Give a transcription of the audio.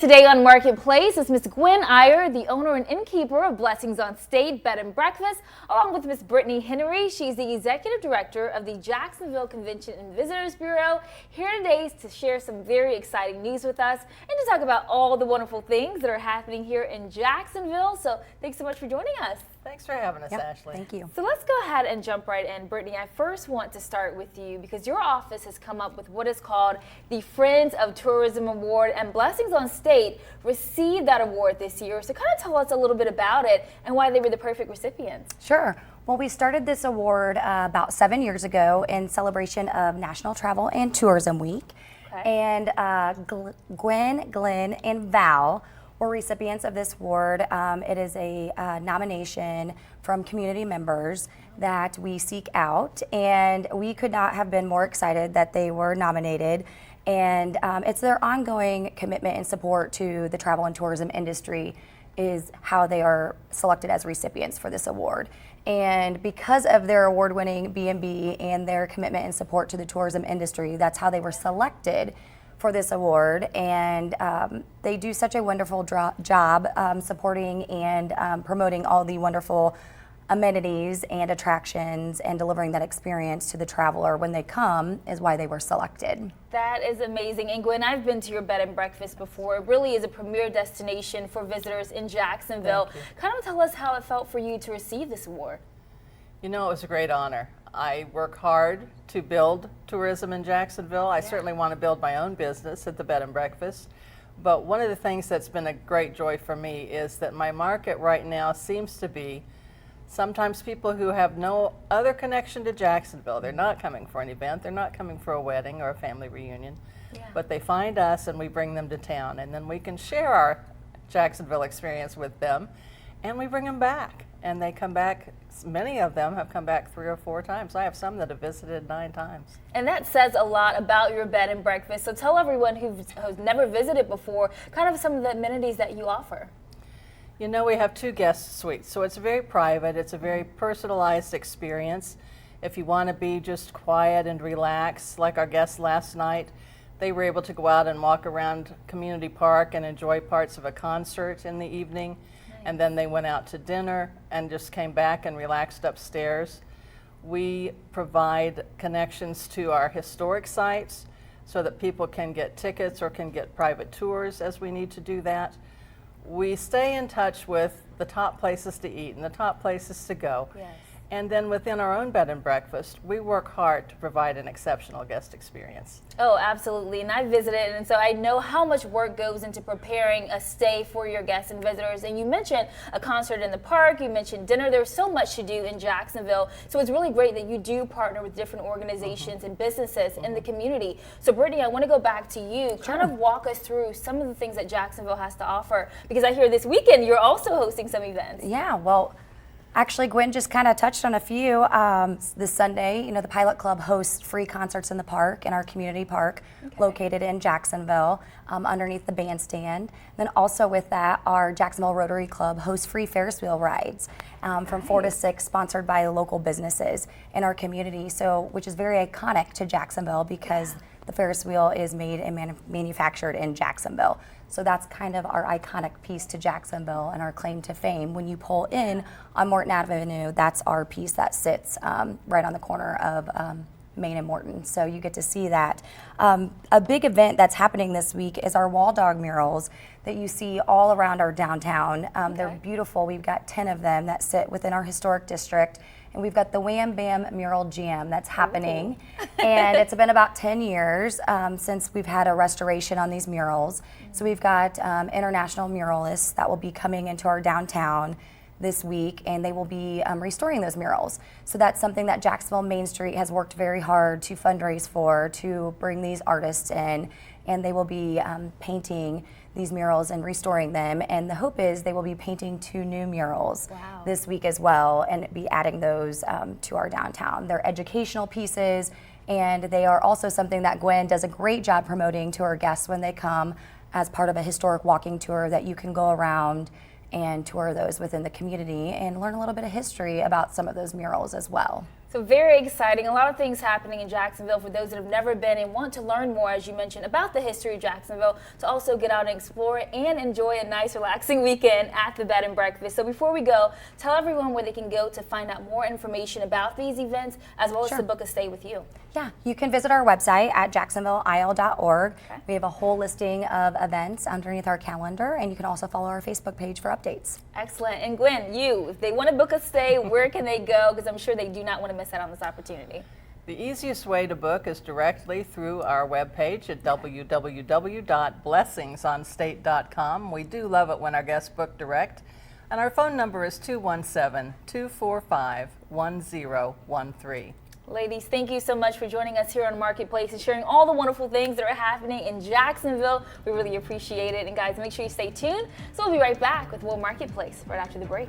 Today on Marketplace is Miss Gwenn Eyer, the owner and innkeeper of Blessings on State Bed and Breakfast, along with Miss Brittany Henry. She's the Executive Director of the Jacksonville Convention and Visitors Bureau, here today to share some very exciting news with us and to talk about all the wonderful things that are happening here in Jacksonville. So thanks so much for joining us. Thanks for having us, Ashley. Thank you. So let's go ahead and jump right in. Brittany, I first want to start with you because your office has come up with what is called the Friends of Tourism Award, and Blessings on State received that award this year. So kind of tell us a little bit about it and why they were the perfect recipients. Sure. Well, we started this award about 7 years ago in celebration of National Travel and Tourism Week. Okay. And Gwen, Glenn, and Val were recipients of this award. It is a nomination from community members that we seek out, and we could not have been more excited that they were nominated. And it's their ongoing commitment and support to the travel and tourism industry is how they are selected as recipients for this award. And because of their award-winning B&B and their commitment and support to the tourism industry, that's how they were selected for this award. And they do such a wonderful job supporting and promoting all the wonderful amenities and attractions and delivering that experience to the traveler when they come is why they were selected. That is amazing. And Gwen, I've been to your bed and breakfast before. It really is a premier destination for visitors in Jacksonville. Kind of tell us how it felt for you to receive this award. You know, it was a great honor. I work hard to build tourism in Jacksonville. I certainly want to build my own business at the bed and breakfast. But one of the things that's been a great joy for me is that my market right now seems to be sometimes people who have no other connection to Jacksonville. They're not coming for an event, they're not coming for a wedding or a family reunion, but they find us and we bring them to town, and then we can share our Jacksonville experience with them, and we bring them back. And they come back, many of them have come back 3 or 4 times. I have some that have visited 9 times. And that says a lot about your bed and breakfast. So tell everyone who's never visited before, kind of some of the amenities that you offer. You know, we have 2 guest suites, so it's very private. It's a very personalized experience. If you want to be just quiet and relax, like our guests last night, they were able to go out and walk around Community Park and enjoy parts of a concert in the evening. And then they went out to dinner and just came back and relaxed upstairs. We provide connections to our historic sites so that people can get tickets or can get private tours as we need to do that. We stay in touch with the top places to eat and the top places to go. Yes. And then within our own bed and breakfast, we work hard to provide an exceptional guest experience. Oh, absolutely. And I visited, and so I know how much work goes into preparing a stay for your guests and visitors. And you mentioned a concert in the park, you mentioned dinner. There's so much to do in Jacksonville. So it's really great that you do partner with different organizations and businesses in the community. So Brittany, I want to go back to you. Kind of walk us through some of the things that Jacksonville has to offer, because I hear this weekend you're also hosting some events. Yeah, well, actually, Gwen just kind of touched on a few. This Sunday, you know, the Pilot Club hosts free concerts in the park, in our community park, located in Jacksonville, underneath the bandstand. Then also with that, our Jacksonville Rotary Club hosts free Ferris wheel rides from 4 to 6, sponsored by local businesses in our community. So, which is very iconic to Jacksonville because the Ferris wheel is made and manufactured in Jacksonville. So that's kind of our iconic piece to Jacksonville and our claim to fame. When you pull in on Morton Avenue, that's our piece that sits right on the corner of Main and Morton. So you get to see that. A big event that's happening this week is our wall dog murals that you see all around our downtown. They're beautiful. We've got 10 of them that sit within our historic district. And we've got the Wham Bam Mural Jam that's happening. And it's been about 10 years since we've had a restoration on these murals. So we've got international muralists that will be coming into our downtown this week, and they will be restoring those murals. So that's something that Jacksonville Main Street has worked very hard to fundraise for, to bring these artists in, and they will be painting these murals and restoring them. And the hope is they will be painting 2 new murals this week as well, and be adding those to our downtown. They're educational pieces, and they are also something that Gwen does a great job promoting to our guests when they come as part of a historic walking tour that you can go around and tour those within the community and learn a little bit of history about some of those murals as well. So very exciting. A lot of things happening in Jacksonville for those that have never been and want to learn more, as you mentioned, about the history of Jacksonville, to also get out and explore and enjoy a nice, relaxing weekend at the bed and breakfast. So before we go, tell everyone where they can go to find out more information about these events, as well as to book a stay with you. Yeah, you can visit our website at jacksonvilleisle.org. We have a whole listing of events underneath our calendar, and you can also follow our Facebook page for updates. Excellent. And Gwen, if they want to book a stay, where can they go? Because I'm sure they do not want to miss out on this opportunity. The easiest way to book is directly through our webpage at www.blessingsonstate.com. We do love it when our guests book direct. And our phone number is 217-245-1013. Ladies, thank you so much for joining us here on Marketplace and sharing all the wonderful things that are happening in Jacksonville. We really appreciate it. And guys, make sure you stay tuned. So we'll be right back with more Marketplace right after the break.